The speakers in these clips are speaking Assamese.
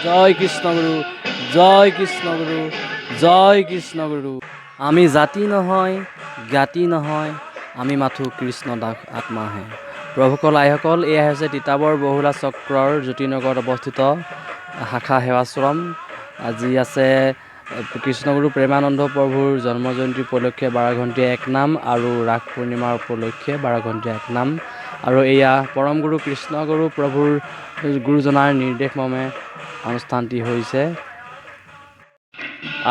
জয় কৃষ্ণগুৰু জয় কৃষ্ণগুৰু জয় কৃষ্ণগুৰু। আমি জাতি নহয় জ্ঞাতি নহয়, আমি মাথো কৃষ্ণ দাস আত্মাহে। প্ৰভুসকল আইসকল, এয়া হৈছে তিতাবৰ বহুলা চক্ৰৰ জ্যোতিনগৰত অৱস্থিত শাখা সেৱাশ্ৰম। আজি আছে কৃষ্ণগুৰু প্ৰেমানন্দ প্ৰভুৰ জন্মজয়ন্তী উপলক্ষে 12 ঘণ্টীয়া এক নাম আৰু ৰাস পূৰ্ণিমাৰ উপলক্ষে 12 ঘণ্টীয়া এক নাম। আৰু এয়া পৰমগুৰু কৃষ্ণগুৰু প্ৰভুৰ গুৰুজনাৰ নিৰ্দেশ মৰ্মে অনুষ্ঠানটি হৈছে।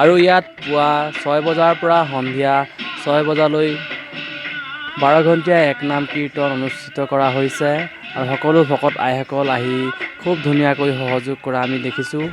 আৰু ইয়াত পুৱা 6 বজাৰ পৰা সন্ধিয়া 6 বজালৈ 12 ঘণ্টীয়া এক নাম কীৰ্তন অনুষ্ঠিত কৰা হৈছে। আৰু সকলো ভকত আইসকল আহি খুব ধুনীয়াকৈ সহযোগ কৰা আমি দেখিছোঁ।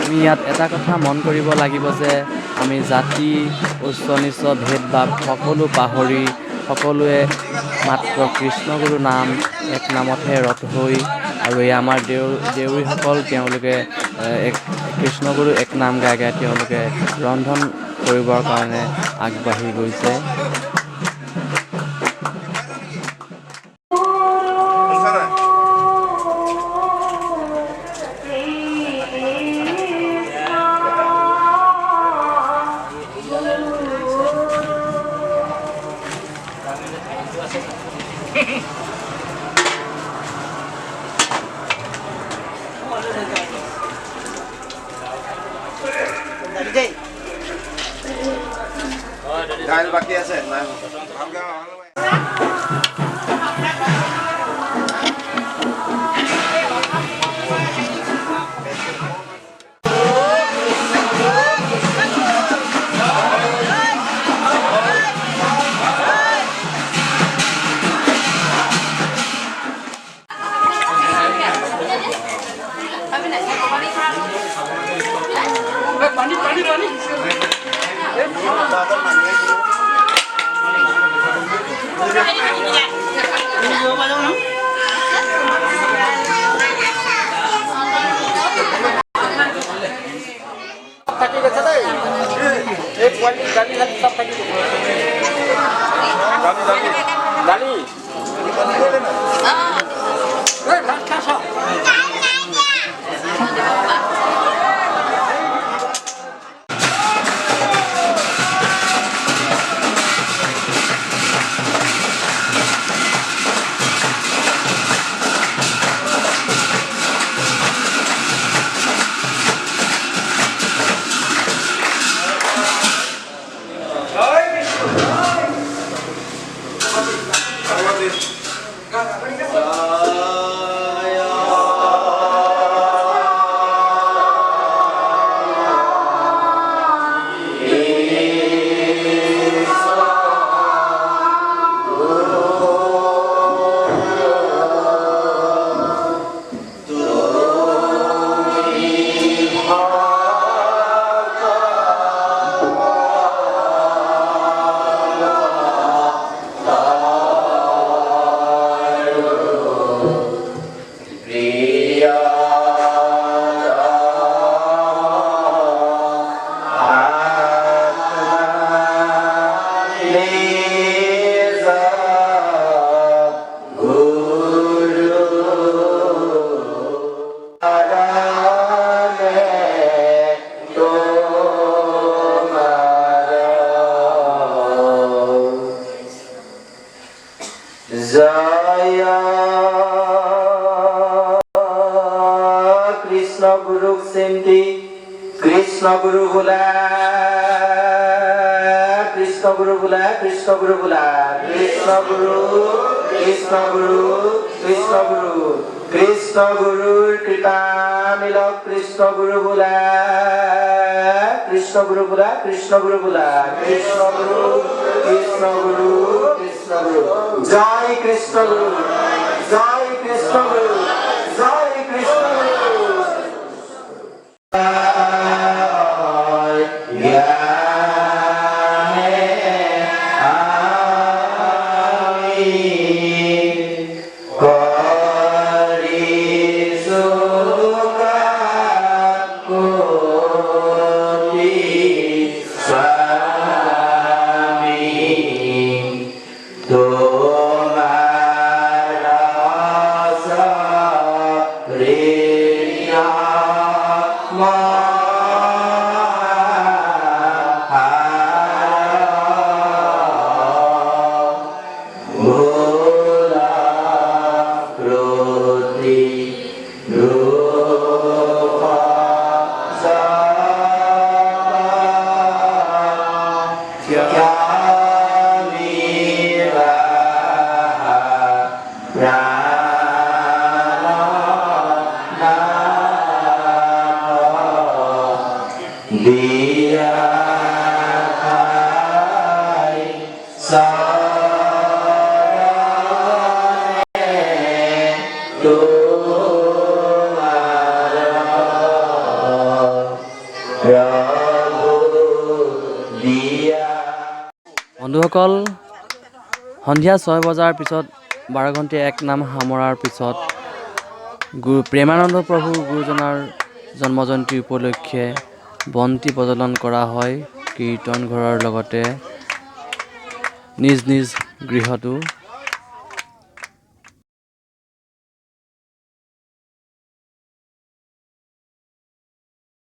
আমি ইয়াত এটা কথা মন কৰিব লাগিব যে আমি জাতি উচ্চ নীচ ভেদভাৱ সকলো পাহৰি সকলোৱে মাত্ৰ কৃষ্ণগুৰু নাম এক নামতহে ৰত হৈ, আৰু এই আমাৰ দেউৰীসকল তেওঁলোকে কৃষ্ণগুৰু এক নাম গাই গাই তেওঁলোকে ৰন্ধন কৰিবৰ কাৰণে আগবাঢ়ি গৈছে। Dahil baki আছে থাকি গেছে দেই এই কোয়ালি গালি হাত সব থাকি গালি এই ভাত খাস कृष्ण गुरु सिंधी कृष्ण गुरु बुला कृष्ण गुरु बुला कृष्ण गुरु बुला कृष्ण गुरु कृष्ण गुरु कृष्ण गुरु कृष्ण गुरु कृपा मिलो कृष्ण गुरु बुला कृष्ण गुरु बुला कृष्ण गुरु बुला कृष्ण गुरु कृष्ण गुरु कृष्ण गुरु जय कृष्ण गुरु जय कृष्ण गुरु जय कृष्ण गुरु বন্ধুসকল, সন্ধিয়া 6 বজাৰ পিছত 12 ঘণ্টিয়া এক নাম সামৰাৰ পিছত প্ৰেমানন্দ প্ৰভু গুৰুজনাৰ জন্মজয়ন্তী উপলক্ষে বন্তি প্ৰজ্বলন কৰা হয় কীৰ্তন ঘৰৰ লগতে নিজ নিজ গৃহতো।